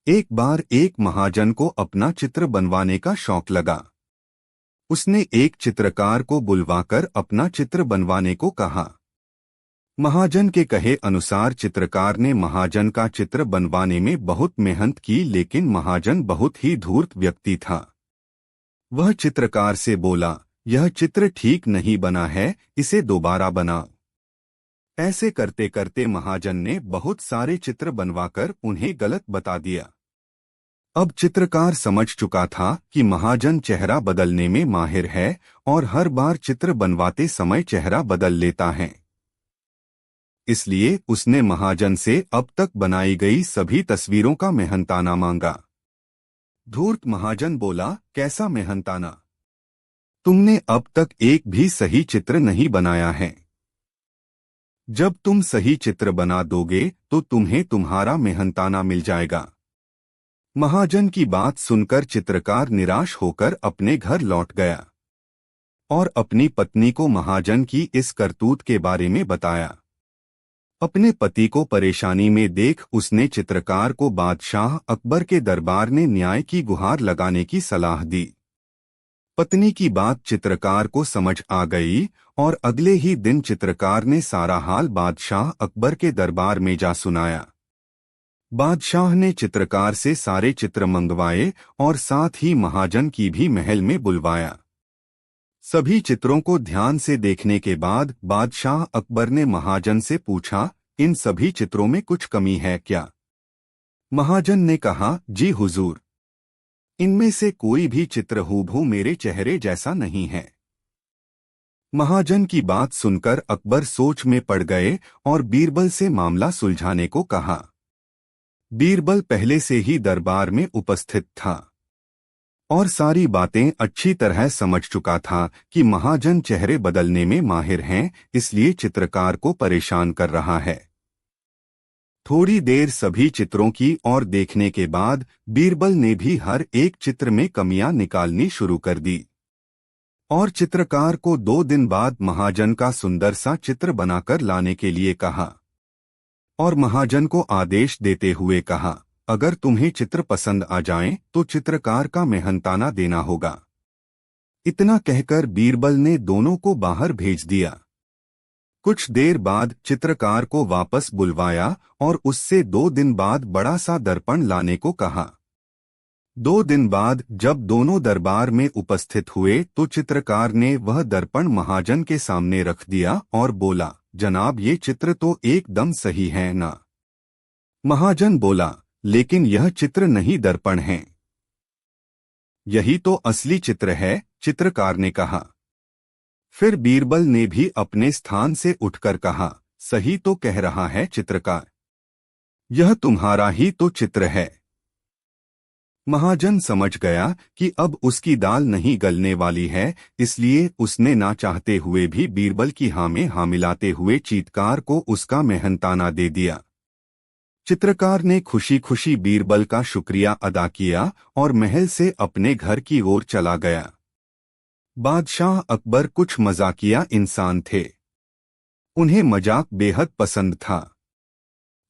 एक बार एक महाजन को अपना चित्र बनवाने का शौक लगा। उसने एक चित्रकार को बुलवाकर अपना चित्र बनवाने को कहा। महाजन के कहे अनुसार चित्रकार ने महाजन का चित्र बनवाने में बहुत मेहनत की, लेकिन महाजन बहुत ही धूर्त व्यक्ति था। वह चित्रकार से बोला, यह चित्र ठीक नहीं बना है, इसे दोबारा बनाओ। ऐसे करते करते महाजन ने बहुत सारे चित्र बनवाकर उन्हें गलत बता दिया। अब चित्रकार समझ चुका था कि महाजन चेहरा बदलने में माहिर है और हर बार चित्र बनवाते समय चेहरा बदल लेता है। इसलिए उसने महाजन से अब तक बनाई गई सभी तस्वीरों का मेहनताना मांगा। धूर्त महाजन बोला, कैसा मेहनताना? तुमने अब तक एक भी सही चित्र नहीं बनाया है। जब तुम सही चित्र बना दोगे तो तुम्हें तुम्हारा मेहनताना मिल जाएगा। महाजन की बात सुनकर चित्रकार निराश होकर अपने घर लौट गया और अपनी पत्नी को महाजन की इस करतूत के बारे में बताया। अपने पति को परेशानी में देख उसने चित्रकार को बादशाह अकबर के दरबार में न्याय की गुहार लगाने की सलाह दी। पत्नी की बात चित्रकार को समझ आ गई और अगले ही दिन चित्रकार ने सारा हाल बादशाह अकबर के दरबार में जा सुनाया। बादशाह ने चित्रकार से सारे चित्र मंगवाए और साथ ही महाजन की भी महल में बुलवाया। सभी चित्रों को ध्यान से देखने के बाद बादशाह अकबर ने महाजन से पूछा, इन सभी चित्रों में कुछ कमी है क्या? महाजन ने कहा, जी हुजूर, इनमें से कोई भी चित्र हूबहू मेरे चेहरे जैसा नहीं है। महाजन की बात सुनकर अकबर सोच में पड़ गए और बीरबल से मामला सुलझाने को कहा। बीरबल पहले से ही दरबार में उपस्थित था और सारी बातें अच्छी तरह समझ चुका था कि महाजन चेहरे बदलने में माहिर हैं, इसलिए चित्रकार को परेशान कर रहा है। थोड़ी देर सभी चित्रों की ओर देखने के बाद बीरबल ने भी हर एक चित्र में कमियां निकालनी शुरू कर दी और चित्रकार को 2 दिन बाद महाजन का सुंदर सा चित्र बनाकर लाने के लिए कहा और महाजन को आदेश देते हुए कहा, अगर तुम्हें चित्र पसंद आ जाएं तो चित्रकार का मेहनताना देना होगा। इतना कहकर बीरबल ने दोनों को बाहर भेज दिया। कुछ देर बाद चित्रकार को वापस बुलवाया और उससे 2 दिन बाद बड़ा सा दर्पण लाने को कहा। 2 दिन बाद जब दोनों दरबार में उपस्थित हुए तो चित्रकार ने वह दर्पण महाजन के सामने रख दिया और बोला, जनाब, ये चित्र तो एकदम सही है ना? महाजन बोला, लेकिन यह चित्र नहीं दर्पण है। यही तो असली चित्र है, चित्रकार ने कहा। फिर बीरबल ने भी अपने स्थान से उठकर कहा, सही तो कह रहा है चित्रकार, यह तुम्हारा ही तो चित्र है। महाजन समझ गया कि अब उसकी दाल नहीं गलने वाली है, इसलिए उसने ना चाहते हुए भी बीरबल की हाँ में हाँ मिलाते हुए चीतकार को उसका मेहनताना दे दिया। चित्रकार ने खुशी खुशी बीरबल का शुक्रिया अदा किया और महल से अपने घर की ओर चला गया। बादशाह अकबर कुछ मजाकिया इंसान थे। उन्हें मजाक बेहद पसंद था।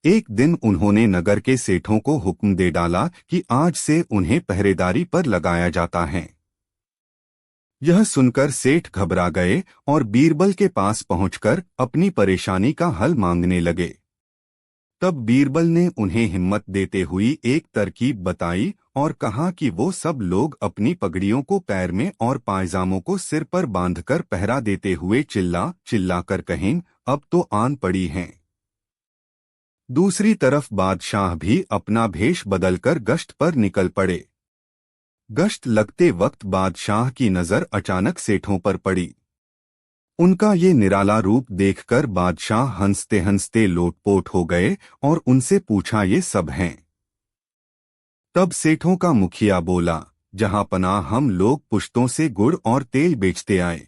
एक दिन उन्होंने नगर के सेठों को हुक्म दे डाला कि आज से उन्हें पहरेदारी पर लगाया जाता है। यह सुनकर सेठ घबरा गए और बीरबल के पास पहुंचकर अपनी परेशानी का हल मांगने लगे। तब बीरबल ने उन्हें हिम्मत देते हुई एक तरकीब बताई और कहा कि वो सब लोग अपनी पगड़ियों को पैर में और पायजामों को सिर पर बांधकर पहरा देते हुए चिल्ला चिल्लाकर कहें, अब तो आन पड़ी हैं। दूसरी तरफ बादशाह भी अपना भेष बदलकर गश्त पर निकल पड़े। गश्त लगते वक्त बादशाह की नजर अचानक सेठों पर पड़ी। उनका ये निराला रूप देखकर बादशाह हंसते हंसते लोटपोट हो गए और उनसे पूछा, ये सब हैं? तब सेठों का मुखिया बोला, जहां पनाह हम लोग पुश्तों से गुड़ और तेल बेचते आए,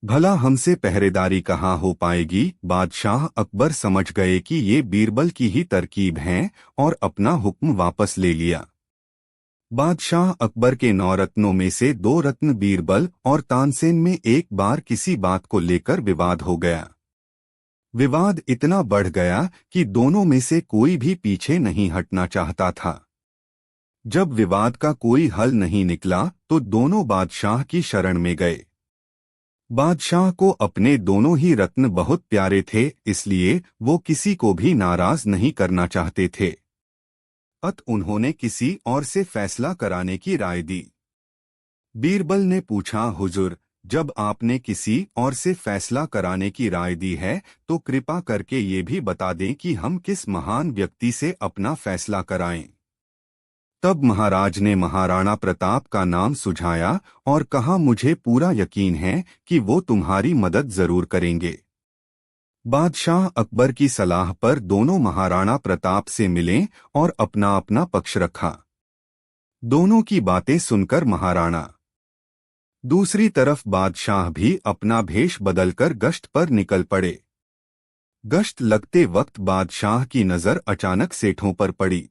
भला हमसे पहरेदारी कहाँ हो पाएगी। बादशाह अकबर समझ गए कि ये बीरबल की ही तरकीब हैं और अपना हुक्म वापस ले लिया। बादशाह अकबर के 9 रत्नों में से 2 रत्न बीरबल और तानसेन में एक बार किसी बात को लेकर विवाद हो गया। विवाद इतना बढ़ गया कि दोनों में से कोई भी पीछे नहीं हटना चाहता था। जब विवाद का कोई हल नहीं निकला तो दोनों बादशाह की शरण में गए। बादशाह को अपने दोनों ही रत्न बहुत प्यारे थे, इसलिए वो किसी को भी नाराज नहीं करना चाहते थे। उन्होंने किसी और से फैसला कराने की राय दी। बीरबल ने पूछा, हुजूर, जब आपने किसी और से फैसला कराने की राय दी है तो कृपा करके ये भी बता दें कि हम किस महान व्यक्ति से अपना फैसला कराएं। तब महाराज ने महाराणा प्रताप का नाम सुझाया और कहा, मुझे पूरा यकीन है कि वो तुम्हारी मदद जरूर करेंगे। बादशाह अकबर की सलाह पर दोनों महाराणा प्रताप से मिले और अपना अपना पक्ष रखा। दोनों की बातें सुनकर महाराणा दूसरी तरफ बादशाह भी अपना भेष बदलकर गश्त पर निकल पड़े। गश्त लगते वक्त बादशाह की नजर अचानक सेठों पर पड़ी।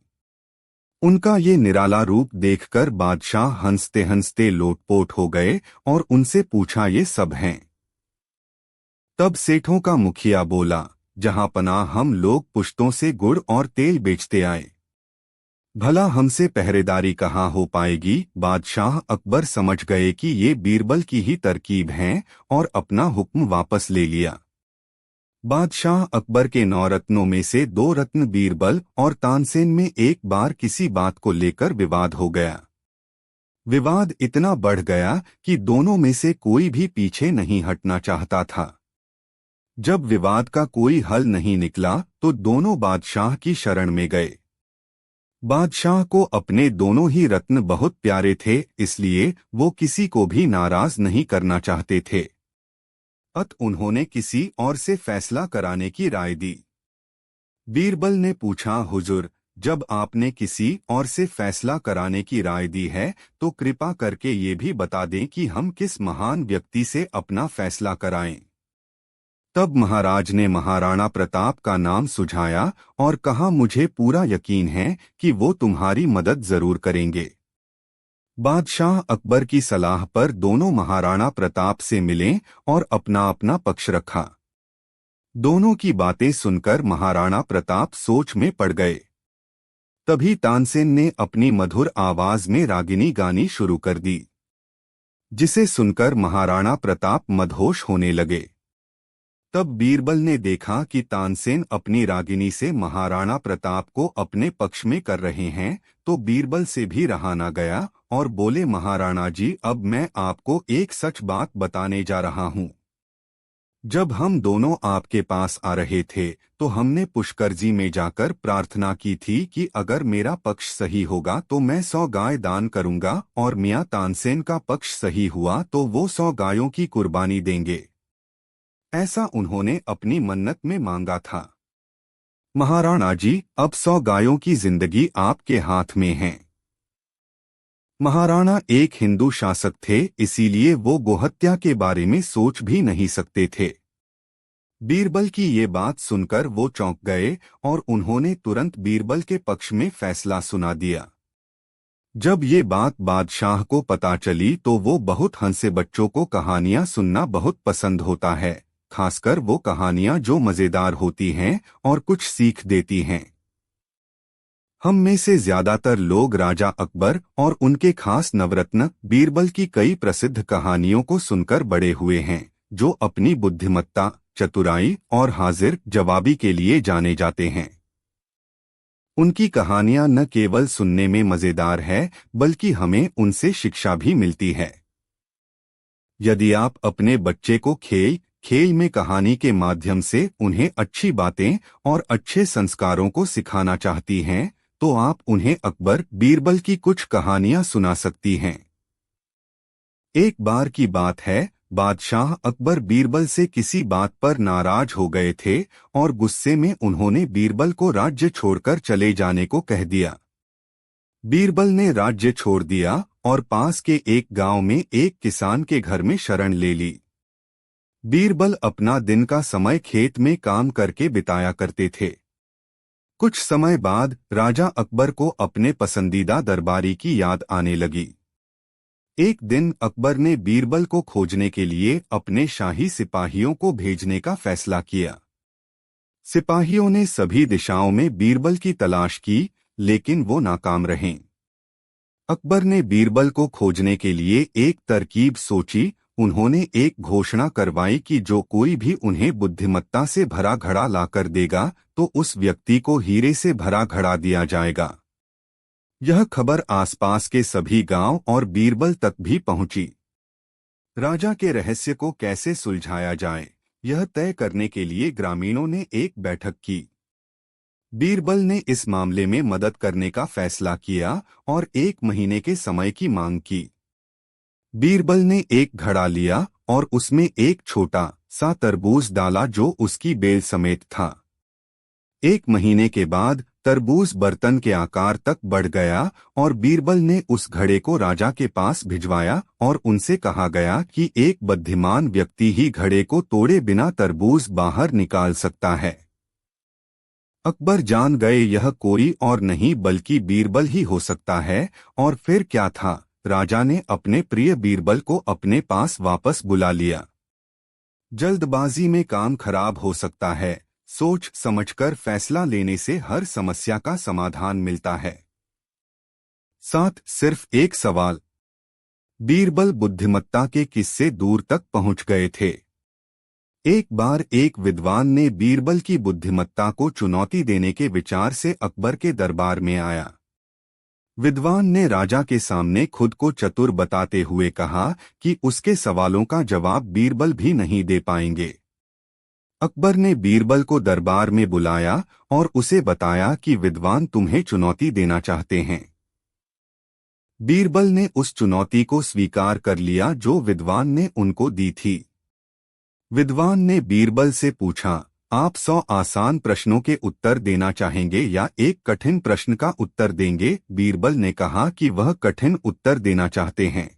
उनका ये निराला रूप देखकर बादशाह हंसते हंसते लोटपोट हो गए और उनसे पूछा, ये सब हैं? तब सेठों का मुखिया बोला, जहां पनाह हम लोग पुश्तों से गुड़ और तेल बेचते आए, भला हमसे पहरेदारी कहाँ हो पाएगी। बादशाह अकबर समझ गए कि ये बीरबल की ही तरकीब है और अपना हुक्म वापस ले लिया। बादशाह अकबर के 9 रत्नों में से 2 रत्न बीरबल और तानसेन में एक बार किसी बात को लेकर विवाद हो गया। विवाद इतना बढ़ गया कि दोनों में से कोई भी पीछे नहीं हटना चाहता था। जब विवाद का कोई हल नहीं निकला तो दोनों बादशाह की शरण में गए। बादशाह को अपने दोनों ही रत्न बहुत प्यारे थे, इसलिए वो किसी को भी नाराज नहीं करना चाहते थे। उन्होंने किसी और से फैसला कराने की राय दी। बीरबल ने पूछा, हुजूर, जब आपने किसी और से फैसला कराने की राय दी है तो कृपा करके ये भी बता दें कि हम किस महान व्यक्ति से अपना फैसला कराएं। तब महाराज ने महाराणा प्रताप का नाम सुझाया और कहा, मुझे पूरा यकीन है कि वो तुम्हारी मदद जरूर करेंगे। बादशाह अकबर की सलाह पर दोनों महाराणा प्रताप से मिले और अपना अपना पक्ष रखा। दोनों की बातें सुनकर महाराणा प्रताप सोच में पड़ गए। तभी तानसेन ने अपनी मधुर आवाज में रागिनी गानी शुरू कर दी, जिसे सुनकर महाराणा प्रताप मदहोश होने लगे। तब बीरबल ने देखा कि तानसेन अपनी रागिनी से महाराणा प्रताप को अपने पक्ष में कर रहे हैं, तो बीरबल से भी रहा न गया और बोले, महाराणा जी, अब मैं आपको एक सच बात बताने जा रहा हूँ। जब हम दोनों आपके पास आ रहे थे तो हमने पुष्कर जी में जाकर प्रार्थना की थी कि अगर मेरा पक्ष सही होगा तो मैं 100 गाय दान करूंगा और मियाँ तानसेन का पक्ष सही हुआ तो वो 100 गायों की कुर्बानी देंगे। ऐसा उन्होंने अपनी मन्नत में मांगा था। महाराणा जी, अब 100 गायों की जिंदगी आपके हाथ में है। महाराणा एक हिंदू शासक थे, इसीलिए वो गोहत्या के बारे में सोच भी नहीं सकते थे। बीरबल की ये बात सुनकर वो चौंक गए और उन्होंने तुरंत बीरबल के पक्ष में फैसला सुना दिया। जब ये बात बादशाह को पता चली तो वो बहुत हंसे। बच्चों को कहानियां सुनना बहुत पसंद होता है, खासकर वो कहानियां जो मजेदार होती हैं और कुछ सीख देती हैं। हम में से ज्यादातर लोग राजा अकबर और उनके खास नवरत्न बीरबल की कई प्रसिद्ध कहानियों को सुनकर बड़े हुए हैं, जो अपनी बुद्धिमत्ता, चतुराई और हाजिर जवाबी के लिए जाने जाते हैं। उनकी कहानियां न केवल सुनने में मजेदार है, बल्कि हमें उनसे शिक्षा भी मिलती है। यदि आप अपने बच्चे को खेल में कहानी के माध्यम से उन्हें अच्छी बातें और अच्छे संस्कारों को सिखाना चाहती हैं, तो आप उन्हें अकबर बीरबल की कुछ कहानियां सुना सकती हैं। एक बार की बात है, बादशाह अकबर बीरबल से किसी बात पर नाराज हो गए थे और गुस्से में उन्होंने बीरबल को राज्य छोड़कर चले जाने को कह दिया। बीरबल ने राज्य छोड़ दिया और पास के एक गांव में एक किसान के घर में शरण ले ली। बीरबल अपना दिन का समय खेत में काम करके बिताया करते थे। कुछ समय बाद राजा अकबर को अपने पसंदीदा दरबारी की याद आने लगी। एक दिन अकबर ने बीरबल को खोजने के लिए अपने शाही सिपाहियों को भेजने का फैसला किया। सिपाहियों ने सभी दिशाओं में बीरबल की तलाश की, लेकिन वो नाकाम रहे। अकबर ने बीरबल को खोजने के लिए एक तरकीब सोची। उन्होंने एक घोषणा करवाई कि जो कोई भी उन्हें बुद्धिमत्ता से भरा घड़ा लाकर देगा तो उस व्यक्ति को हीरे से भरा घड़ा दिया जाएगा। यह खबर आसपास के सभी गांव और बीरबल तक भी पहुंची। राजा के रहस्य को कैसे सुलझाया जाए, यह तय करने के लिए ग्रामीणों ने एक बैठक की। बीरबल ने इस मामले में मदद करने का फैसला किया और 1 महीने के समय की मांग की। बीरबल ने एक घड़ा लिया और उसमें एक छोटा सा तरबूज डाला जो उसकी बेल समेत था। 1 महीने के बाद तरबूज बर्तन के आकार तक बढ़ गया और बीरबल ने उस घड़े को राजा के पास भिजवाया और उनसे कहा गया कि एक बुद्धिमान व्यक्ति ही घड़े को तोड़े बिना तरबूज बाहर निकाल सकता है। अकबर जान गए यह कोई और नहीं बल्कि बीरबल ही हो सकता है। और फिर क्या था, राजा ने अपने प्रिय बीरबल को अपने पास वापस बुला लिया। जल्दबाजी में काम खराब हो सकता है, सोच समझकर फैसला लेने से हर समस्या का समाधान मिलता है। 7 सिर्फ एक सवाल। बीरबल बुद्धिमत्ता के किस्से दूर तक पहुंच गए थे। एक बार एक विद्वान ने बीरबल की बुद्धिमत्ता को चुनौती देने के विचार से अकबर के दरबार में आया। विद्वान ने राजा के सामने खुद को चतुर बताते हुए कहा कि उसके सवालों का जवाब बीरबल भी नहीं दे पाएंगे। अकबर ने बीरबल को दरबार में बुलाया और उसे बताया कि विद्वान तुम्हें चुनौती देना चाहते हैं। बीरबल ने उस चुनौती को स्वीकार कर लिया जो विद्वान ने उनको दी थी। विद्वान ने बीरबल से पूछा, आप 100 आसान प्रश्नों के उत्तर देना चाहेंगे या एक कठिन प्रश्न का उत्तर देंगे? बीरबल ने कहा कि वह कठिन उत्तर देना चाहते हैं।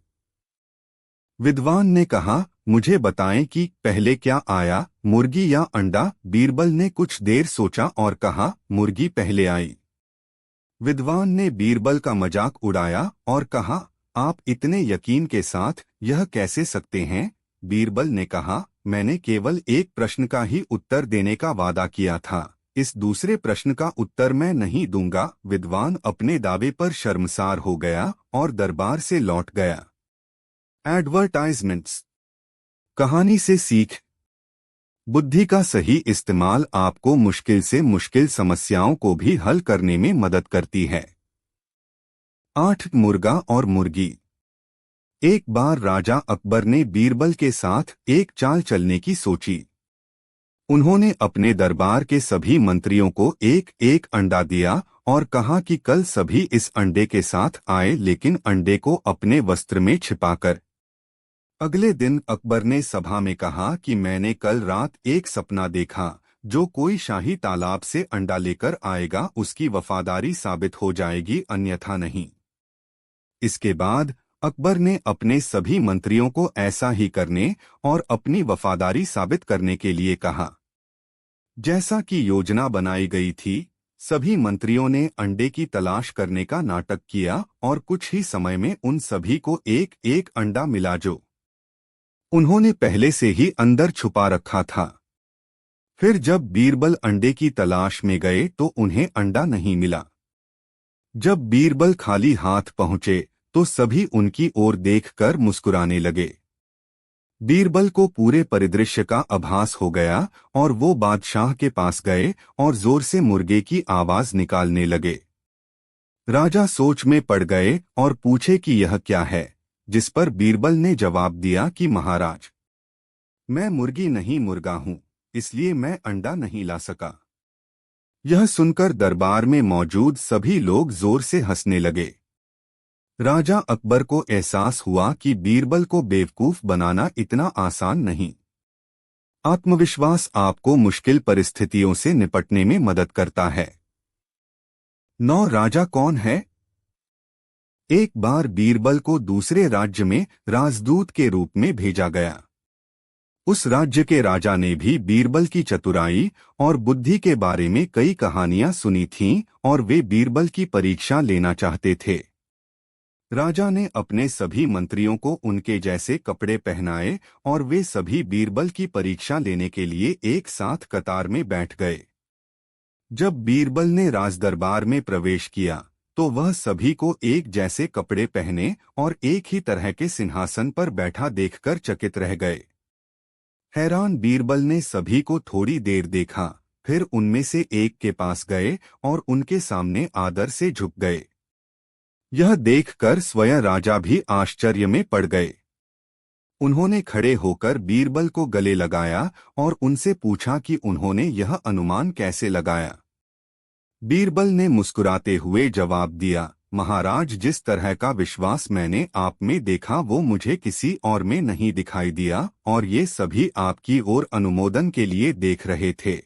विद्वान ने कहा, मुझे बताएं कि पहले क्या आया, मुर्गी या अंडा? बीरबल ने कुछ देर सोचा और कहा, मुर्गी पहले आई। विद्वान ने बीरबल का मजाक उड़ाया और कहा, आप इतने यकीन के साथ यह कैसे सकते हैं? बीरबल ने कहा, मैंने केवल एक प्रश्न का ही उत्तर देने का वादा किया था, इस दूसरे प्रश्न का उत्तर मैं नहीं दूंगा। विद्वान अपने दावे पर शर्मसार हो गया और दरबार से लौट गया। एडवर्टाइजमेंट्स। कहानी से सीख। बुद्धि का सही इस्तेमाल आपको मुश्किल से मुश्किल समस्याओं को भी हल करने में मदद करती है। 8 मुर्गा और मुर्गी। एक बार राजा अकबर ने बीरबल के साथ एक चाल चलने की सोची। उन्होंने अपने दरबार के सभी मंत्रियों को एक एक अंडा दिया और कहा कि कल सभी इस अंडे के साथ आए, लेकिन अंडे को अपने वस्त्र में छिपाकर। अगले दिन अकबर ने सभा में कहा कि मैंने कल रात एक सपना देखा, जो कोई शाही तालाब से अंडा लेकर आएगा उसकी वफादारी साबित हो जाएगी, अन्यथा नहीं। इसके बाद अकबर ने अपने सभी मंत्रियों को ऐसा ही करने और अपनी वफादारी साबित करने के लिए कहा। जैसा कि योजना बनाई गई थी, सभी मंत्रियों ने अंडे की तलाश करने का नाटक किया और कुछ ही समय में उन सभी को एक एक अंडा मिला जो उन्होंने पहले से ही अंदर छुपा रखा था। फिर जब बीरबल अंडे की तलाश में गए तो उन्हें अंडा नहीं मिला। जब बीरबल खाली हाथ पहुंचे तो सभी उनकी ओर देखकर मुस्कुराने लगे। बीरबल को पूरे परिदृश्य का आभास हो गया और वो बादशाह के पास गए और जोर से मुर्गे की आवाज निकालने लगे। राजा सोच में पड़ गए और पूछे कि यह क्या है, जिस पर बीरबल ने जवाब दिया कि महाराज, मैं मुर्गी नहीं मुर्गा हूं, इसलिए मैं अंडा नहीं ला सका। यह सुनकर दरबार में मौजूद सभी लोग जोर से हंसने लगे। राजा अकबर को एहसास हुआ कि बीरबल को बेवकूफ बनाना इतना आसान नहीं। आत्मविश्वास आपको मुश्किल परिस्थितियों से निपटने में मदद करता है। 9 राजा कौन है? एक बार बीरबल को दूसरे राज्य में राजदूत के रूप में भेजा गया। उस राज्य के राजा ने भी बीरबल की चतुराई और बुद्धि के बारे में कई कहानियां सुनी थीं और वे बीरबल की परीक्षा लेना चाहते थे। राजा ने अपने सभी मंत्रियों को उनके जैसे कपड़े पहनाए और वे सभी बीरबल की परीक्षा लेने के लिए एक साथ कतार में बैठ गए। जब बीरबल ने राजदरबार में प्रवेश किया, तो वह सभी को एक जैसे कपड़े पहने और एक ही तरह के सिंहासन पर बैठा देखकर चकित रह गए। हैरान बीरबल ने सभी को थोड़ी देर देखा, फिर उनमें से एक के पास गए और उनके सामने आदर से झुक गए। यह देखकर स्वयं राजा भी आश्चर्य में पड़ गए। उन्होंने खड़े होकर बीरबल को गले लगाया और उनसे पूछा कि उन्होंने यह अनुमान कैसे लगाया। बीरबल ने मुस्कुराते हुए जवाब दिया, महाराज, जिस तरह का विश्वास मैंने आप में देखा वो मुझे किसी और में नहीं दिखाई दिया, और ये सभी आपकी ओर अनुमोदन के लिए देख रहे थे।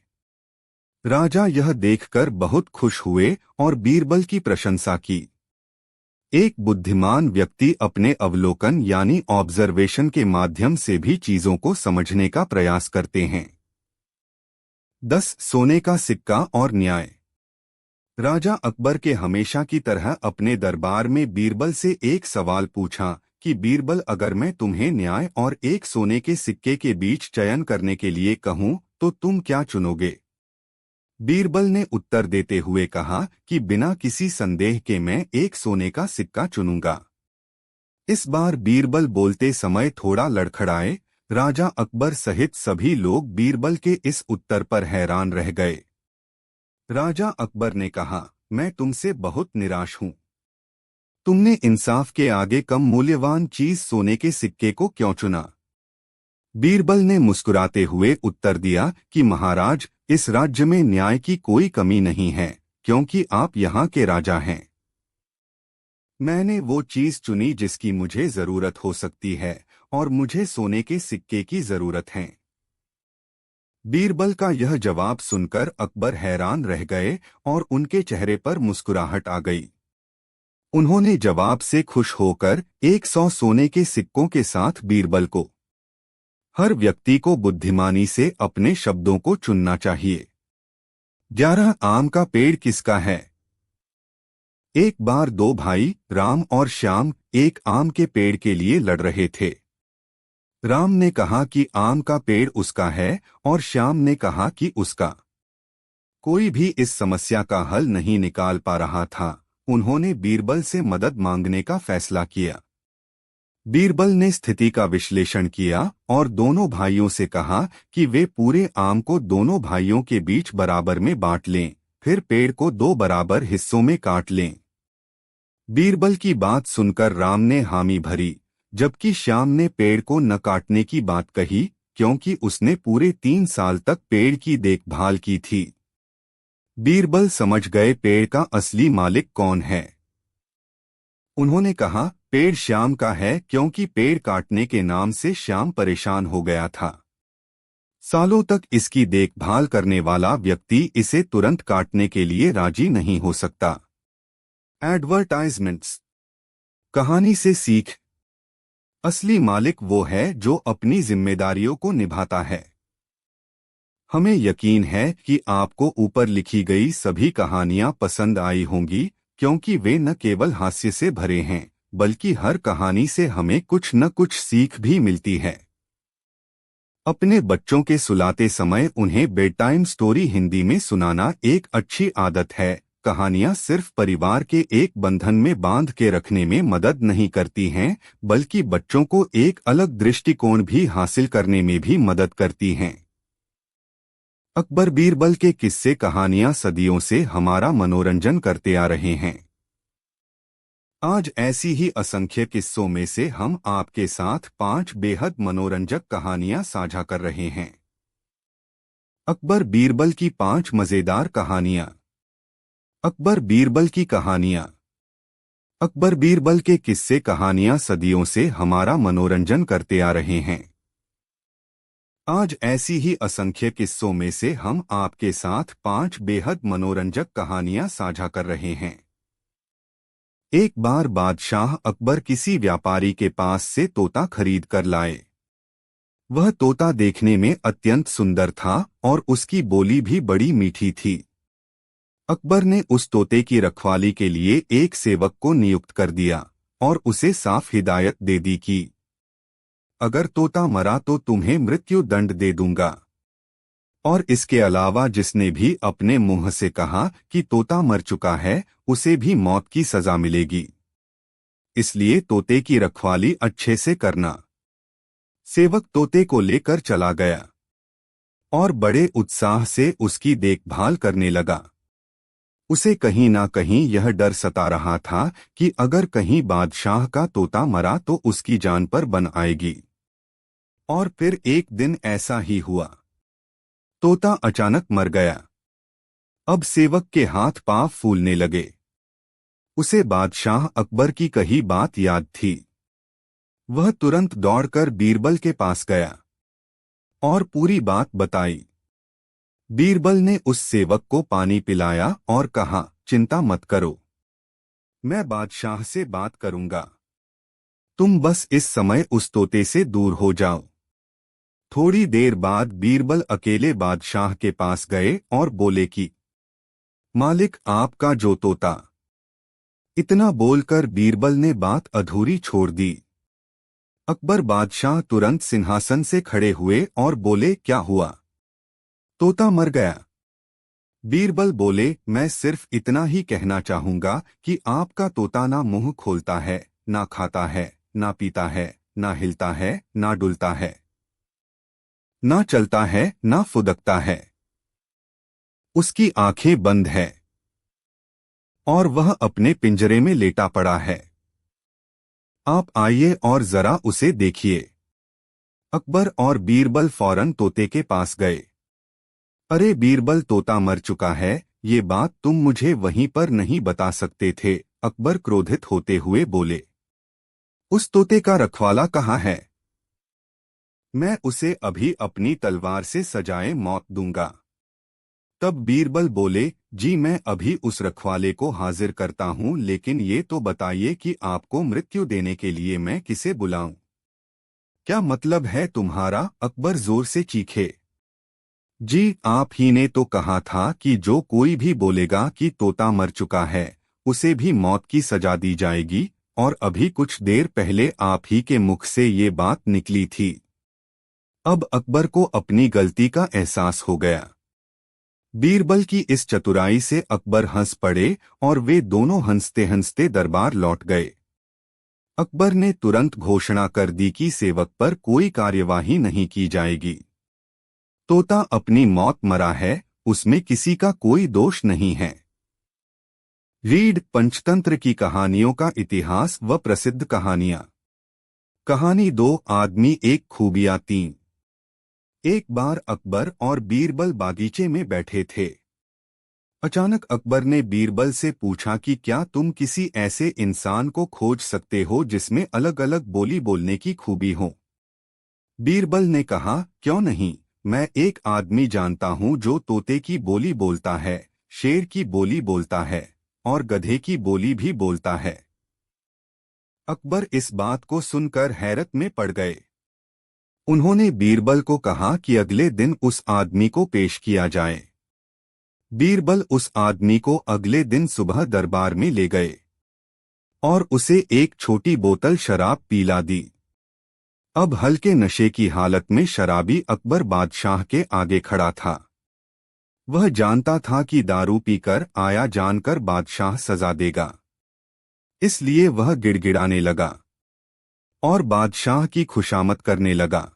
राजा यह देखकर बहुत खुश हुए और बीरबल की प्रशंसा की। एक बुद्धिमान व्यक्ति अपने अवलोकन यानी ऑब्जर्वेशन के माध्यम से भी चीजों को समझने का प्रयास करते हैं। 10 सोने का सिक्का और न्याय। राजा अकबर के हमेशा की तरह अपने दरबार में बीरबल से एक सवाल पूछा कि बीरबल, अगर मैं तुम्हें न्याय और एक सोने के सिक्के के बीच चयन करने के लिए कहूं तो तुम क्या चुनोगे? बीरबल ने उत्तर देते हुए कहा कि बिना किसी संदेह के मैं एक सोने का सिक्का चुनूंगा। इस बार बीरबल बोलते समय थोड़ा लड़खड़ाए। राजा अकबर सहित सभी लोग बीरबल के इस उत्तर पर हैरान रह गए। राजा अकबर ने कहा, मैं तुमसे बहुत निराश हूं। तुमने इंसाफ के आगे कम मूल्यवान चीज सोने के सिक्के को क्यों चुना? बीरबल ने मुस्कुराते हुए उत्तर दिया कि महाराज, इस राज्य में न्याय की कोई कमी नहीं है, क्योंकि आप यहाँ के राजा हैं। मैंने वो चीज चुनी जिसकी मुझे जरूरत हो सकती है, और मुझे सोने के सिक्के की जरूरत है। बीरबल का यह जवाब सुनकर अकबर हैरान रह गए और उनके चेहरे पर मुस्कुराहट आ गई। उन्होंने जवाब से खुश होकर 100 सोने के सिक्कों के साथ बीरबल को, हर व्यक्ति को बुद्धिमानी से अपने शब्दों को चुनना चाहिए। 11 आम का पेड़ किसका है? एक बार दो भाई राम और श्याम एक आम के पेड़ के लिए लड़ रहे थे। राम ने कहा कि आम का पेड़ उसका है और श्याम ने कहा कि उसका। कोई भी इस समस्या का हल नहीं निकाल पा रहा था। उन्होंने बीरबल से मदद मांगने का फैसला किया। बीरबल ने स्थिति का विश्लेषण किया और दोनों भाइयों से कहा कि वे पूरे आम को दोनों भाइयों के बीच बराबर में बांट लें, फिर पेड़ को 2 बराबर हिस्सों में काट लें। बीरबल की बात सुनकर राम ने हामी भरी, जबकि श्याम ने पेड़ को न काटने की बात कही, क्योंकि उसने पूरे 3 साल तक पेड़ की देखभाल की थी। बीरबल समझ गए पेड़ का असली मालिक कौन है। उन्होंने कहा, पेड़ श्याम का है, क्योंकि पेड़ काटने के नाम से श्याम परेशान हो गया था। सालों तक इसकी देखभाल करने वाला व्यक्ति इसे तुरंत काटने के लिए राजी नहीं हो सकता। एडवर्टाइजमेंट्स। कहानी से सीख। असली मालिक वो है जो अपनी जिम्मेदारियों को निभाता है। हमें यकीन है कि आपको ऊपर लिखी गई सभी कहानियां पसंद आई होंगी, क्योंकि वे न केवल हास्य से भरे हैं, बल्कि हर कहानी से हमें कुछ न कुछ सीख भी मिलती है। अपने बच्चों के सुलाते समय उन्हें बेड टाइम स्टोरी हिंदी में सुनाना एक अच्छी आदत है। कहानियां सिर्फ परिवार के एक बंधन में बांध के रखने में मदद नहीं करती हैं, बल्कि बच्चों को एक अलग दृष्टिकोण भी हासिल करने में भी मदद करती हैं। अकबर बीरबल के किस्से कहानियां सदियों से हमारा मनोरंजन करते आ रहे हैं। आज ऐसी ही असंख्य किस्सों में से हम आपके साथ 5 बेहद मनोरंजक कहानियां साझा कर रहे हैं। अकबर बीरबल की 5 मजेदार कहानियां। अकबर बीरबल की कहानियां। अकबर बीरबल के किस्से कहानियां सदियों से हमारा मनोरंजन करते आ रहे हैं। आज ऐसी ही असंख्य किस्सों में से हम आपके साथ 5 बेहद मनोरंजक कहानियां साझा कर रहे हैं। एक बार बादशाह अकबर किसी व्यापारी के पास से तोता खरीद कर लाए। वह तोता देखने में अत्यंत सुंदर था और उसकी बोली भी बड़ी मीठी थी। अकबर ने उस तोते की रखवाली के लिए एक सेवक को नियुक्त कर दिया और उसे साफ हिदायत दे दी कि अगर तोता मरा तो तुम्हें मृत्यु दंड दे दूंगा। और इसके अलावा जिसने भी अपने मुंह से कहा कि तोता मर चुका है, उसे भी मौत की सजा मिलेगी। इसलिए तोते की रखवाली अच्छे से करना। सेवक तोते को लेकर चला गया और बड़े उत्साह से उसकी देखभाल करने लगा। उसे कहीं ना कहीं यह डर सता रहा था कि अगर कहीं बादशाह का तोता मरा तो उसकी जान पर बन आएगी। और फिर एक दिन ऐसा ही हुआ। तोता अचानक मर गया। अब सेवक के हाथ पांव फूलने लगे। उसे बादशाह अकबर की कही बात याद थी। वह तुरंत दौड़कर बीरबल के पास गया और पूरी बात बताई। बीरबल ने उस सेवक को पानी पिलाया और कहा, चिंता मत करो, मैं बादशाह से बात करूंगा। तुम बस इस समय उस तोते से दूर हो जाओ। थोड़ी देर बाद बीरबल अकेले बादशाह के पास गए और बोले कि मालिक, आपका जो तोता। इतना बोलकर बीरबल ने बात अधूरी छोड़ दी। अकबर बादशाह तुरंत सिंहासन से खड़े हुए और बोले, क्या हुआ? तोता मर गया। बीरबल बोले, मैं सिर्फ इतना ही कहना चाहूंगा कि आपका तोता ना मुंह खोलता है, ना खाता है, ना पीता है, ना हिलता है, ना डुलता है, ना चलता है, ना फुदकता है। उसकी आंखें बंद है और वह अपने पिंजरे में लेटा पड़ा है। आप आइए और जरा उसे देखिए। अकबर और बीरबल फौरन तोते के पास गए। अरे बीरबल, तोता मर चुका है, ये बात तुम मुझे वहीं पर नहीं बता सकते थे? अकबर क्रोधित होते हुए बोले। उस तोते का रखवाला कहाँ है? मैं उसे अभी अपनी तलवार से सजाए मौत दूंगा। तब बीरबल बोले, जी मैं अभी उस रखवाले को हाजिर करता हूँ, लेकिन ये तो बताइए कि आपको मृत्यु देने के लिए मैं किसे बुलाऊं? क्या मतलब है तुम्हारा? अकबर जोर से चीखे। जी, आप ही ने तो कहा था कि जो कोई भी बोलेगा कि तोता मर चुका है, उसे भी मौत की सजा दी जाएगी, और अभी कुछ देर पहले आप ही के मुख से ये बात निकली थी। अब अकबर को अपनी गलती का एहसास हो गया। बीरबल की इस चतुराई से अकबर हंस पड़े और वे दोनों हंसते हंसते दरबार लौट गए। अकबर ने तुरंत घोषणा कर दी कि सेवक पर कोई कार्यवाही नहीं की जाएगी। तोता अपनी मौत मरा है, उसमें किसी का कोई दोष नहीं है। रीड पंचतंत्र की कहानियों का इतिहास व प्रसिद्ध कहानियां। कहानी 2, आदमी एक खूबियां 3। एक बार अकबर और बीरबल बागीचे में बैठे थे। अचानक अकबर ने बीरबल से पूछा कि क्या तुम किसी ऐसे इंसान को खोज सकते हो जिसमें अलग अलग बोली बोलने की खूबी हो? बीरबल ने कहा, क्यों नहीं, मैं एक आदमी जानता हूं जो तोते की बोली बोलता है, शेर की बोली बोलता है और गधे की बोली भी बोलता है। अकबर इस बात को सुनकर हैरत में पड़ गए। उन्होंने बीरबल को कहा कि अगले दिन उस आदमी को पेश किया जाए। बीरबल उस आदमी को अगले दिन सुबह दरबार में ले गए और उसे एक छोटी बोतल शराब पिला दी। अब हल्के नशे की हालत में शराबी अकबर बादशाह के आगे खड़ा था। वह जानता था कि दारू पीकर आया जानकर बादशाह सजा देगा, इसलिए वह गिड़गिड़ाने लगा और बादशाह की खुशामद करने लगा।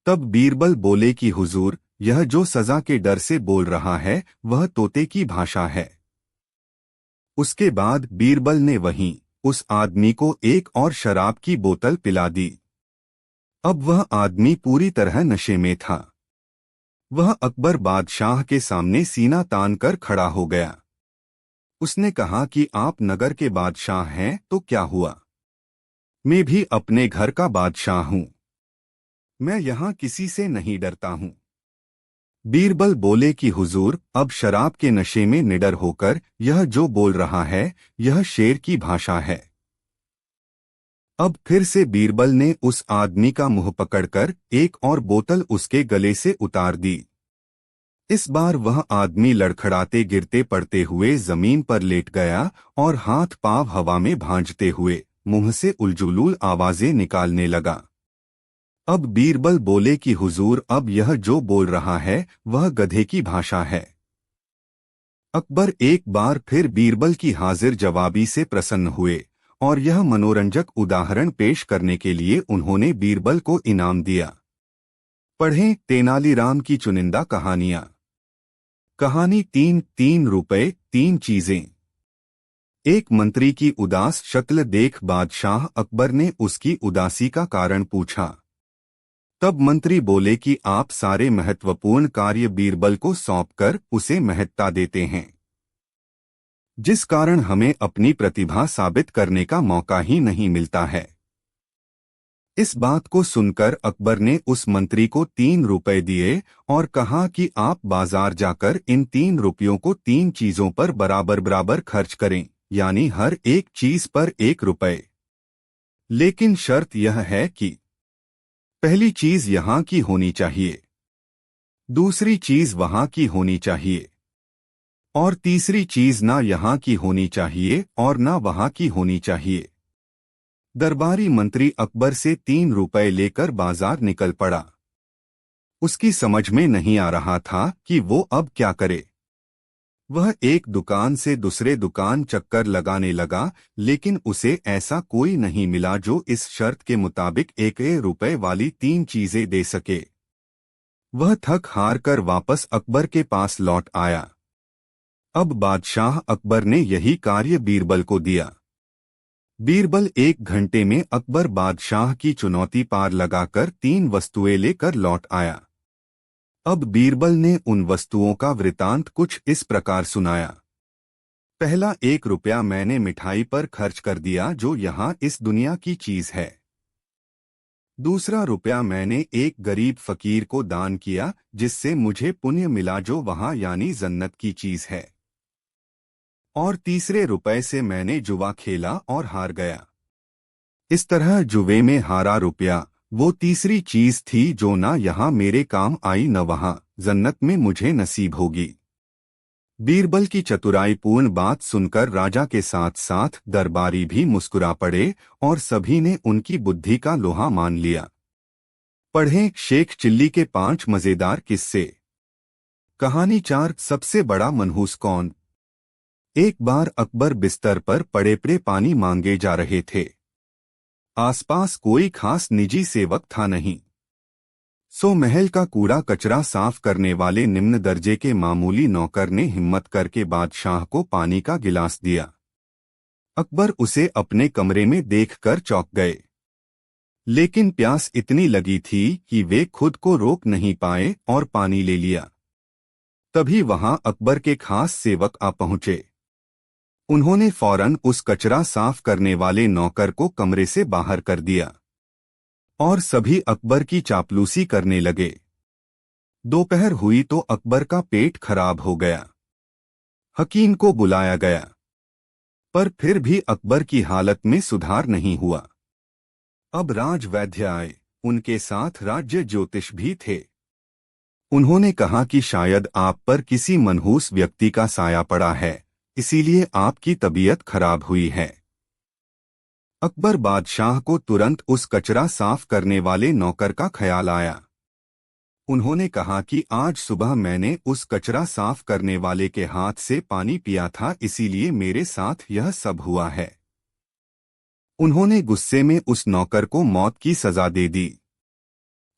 तब बीरबल बोले कि हुजूर, यह जो सजा के डर से बोल रहा है वह तोते की भाषा है। उसके बाद बीरबल ने वहीं उस आदमी को एक और शराब की बोतल पिला दी। अब वह आदमी पूरी तरह नशे में था। वह अकबर बादशाह के सामने सीना तान कर खड़ा हो गया। उसने कहा कि आप नगर के बादशाह हैं तो क्या हुआ? मैं भी अपने घर का बादशाह हूं। मैं यहाँ किसी से नहीं डरता हूँ। बीरबल बोले कि हुजूर, अब शराब के नशे में निडर होकर यह जो बोल रहा है यह शेर की भाषा है। अब फिर से बीरबल ने उस आदमी का मुंह पकड़कर एक और बोतल उसके गले से उतार दी। इस बार वह आदमी लड़खड़ाते गिरते पड़ते हुए जमीन पर लेट गया और हाथ पांव हवा में भांजते हुए मुंह से उलझुलूल आवाजें निकालने लगा। अब बीरबल बोले कि हुजूर, अब यह जो बोल रहा है वह गधे की भाषा है। अकबर एक बार फिर बीरबल की हाजिर जवाबी से प्रसन्न हुए और यह मनोरंजक उदाहरण पेश करने के लिए उन्होंने बीरबल को इनाम दिया। पढ़ें तेनालीराम की चुनिंदा कहानियां। कहानी 3 रुपए 3 चीजें। एक मंत्री की उदास शक्ल देख बादशाह अकबर ने उसकी उदासी का कारण पूछा। तब मंत्री बोले कि आप सारे महत्वपूर्ण कार्य बीरबल को सौंपकर उसे महत्ता देते हैं, जिस कारण हमें अपनी प्रतिभा साबित करने का मौका ही नहीं मिलता है। इस बात को सुनकर अकबर ने उस मंत्री को 3 रुपए दिए और कहा कि आप बाजार जाकर इन 3 रुपयों को 3 चीजों पर बराबर बराबर खर्च करें, यानी हर एक चीज पर 1 रुपए। लेकिन शर्त यह है कि पहली चीज यहाँ की होनी चाहिए, दूसरी चीज वहाँ की होनी चाहिए और तीसरी चीज ना यहाँ की होनी चाहिए और ना वहाँ की होनी चाहिए। दरबारी मंत्री अकबर से 3 रुपए लेकर बाजार निकल पड़ा। उसकी समझ में नहीं आ रहा था कि वो अब क्या करे। वह एक दुकान से दूसरे दुकान चक्कर लगाने लगा, लेकिन उसे ऐसा कोई नहीं मिला जो इस शर्त के मुताबिक 1 रुपए वाली 3 चीजें दे सके। वह थक हार कर वापस अकबर के पास लौट आया। अब बादशाह अकबर ने यही कार्य बीरबल को दिया। बीरबल 1 घंटे में अकबर बादशाह की चुनौती पार लगाकर 3 वस्तुएं लेकर लौट आया। अब बीरबल ने उन वस्तुओं का वृतांत कुछ इस प्रकार सुनाया। पहला 1 रुपया मैंने मिठाई पर खर्च कर दिया जो यहाँ इस दुनिया की चीज है। दूसरा रुपया मैंने एक गरीब फकीर को दान किया जिससे मुझे पुण्य मिला जो वहाँ यानी जन्नत की चीज है। और तीसरे रुपए से मैंने जुआ खेला और हार गया। इस तरह जुए में हारा रुपया वो तीसरी चीज थी जो ना यहाँ मेरे काम आई न वहाँ जन्नत में मुझे नसीब होगी। बीरबल की चतुराईपूर्ण बात सुनकर राजा के साथ साथ दरबारी भी मुस्कुरा पड़े और सभी ने उनकी बुद्धि का लोहा मान लिया। पढ़ें शेख चिल्ली के 5 मजेदार किस्से। कहानी 4 सबसे बड़ा मनहूस कौन। एक बार अकबर बिस्तर पर पड़े पड़े पानी मांगे जा रहे थे। आसपास कोई खास निजी सेवक था नहीं, सो महल का कूड़ा कचरा साफ करने वाले निम्न दर्जे के मामूली नौकर ने हिम्मत करके बादशाह को पानी का गिलास दिया। अकबर उसे अपने कमरे में देखकर चौंक गए, लेकिन प्यास इतनी लगी थी कि वे खुद को रोक नहीं पाए और पानी ले लिया। तभी वहां अकबर के खास सेवक आ पहुंचे। उन्होंने फौरन उस कचरा साफ करने वाले नौकर को कमरे से बाहर कर दिया और सभी अकबर की चापलूसी करने लगे। दोपहर हुई तो अकबर का पेट खराब हो गया। हकीम को बुलाया गया, पर फिर भी अकबर की हालत में सुधार नहीं हुआ। अब राजवैद्य आए, उनके साथ राज्य ज्योतिष भी थे। उन्होंने कहा कि शायद आप पर किसी मनहूस व्यक्ति का साया पड़ा है, इसीलिए आपकी तबीयत खराब हुई है। अकबर बादशाह को तुरंत उस कचरा साफ करने वाले नौकर का ख्याल आया। उन्होंने कहा कि आज सुबह मैंने उस कचरा साफ करने वाले के हाथ से पानी पिया था, इसीलिए मेरे साथ यह सब हुआ है। उन्होंने गुस्से में उस नौकर को मौत की सजा दे दी।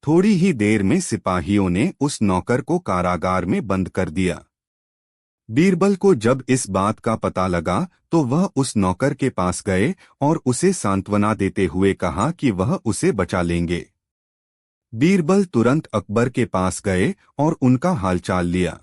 थोड़ी ही देर में सिपाहियों ने उस नौकर को कारागार में बंद कर दिया। बीरबल को जब इस बात का पता लगा तो वह उस नौकर के पास गए और उसे सांत्वना देते हुए कहा कि वह उसे बचा लेंगे। बीरबल तुरंत अकबर के पास गए और उनका हालचाल लिया।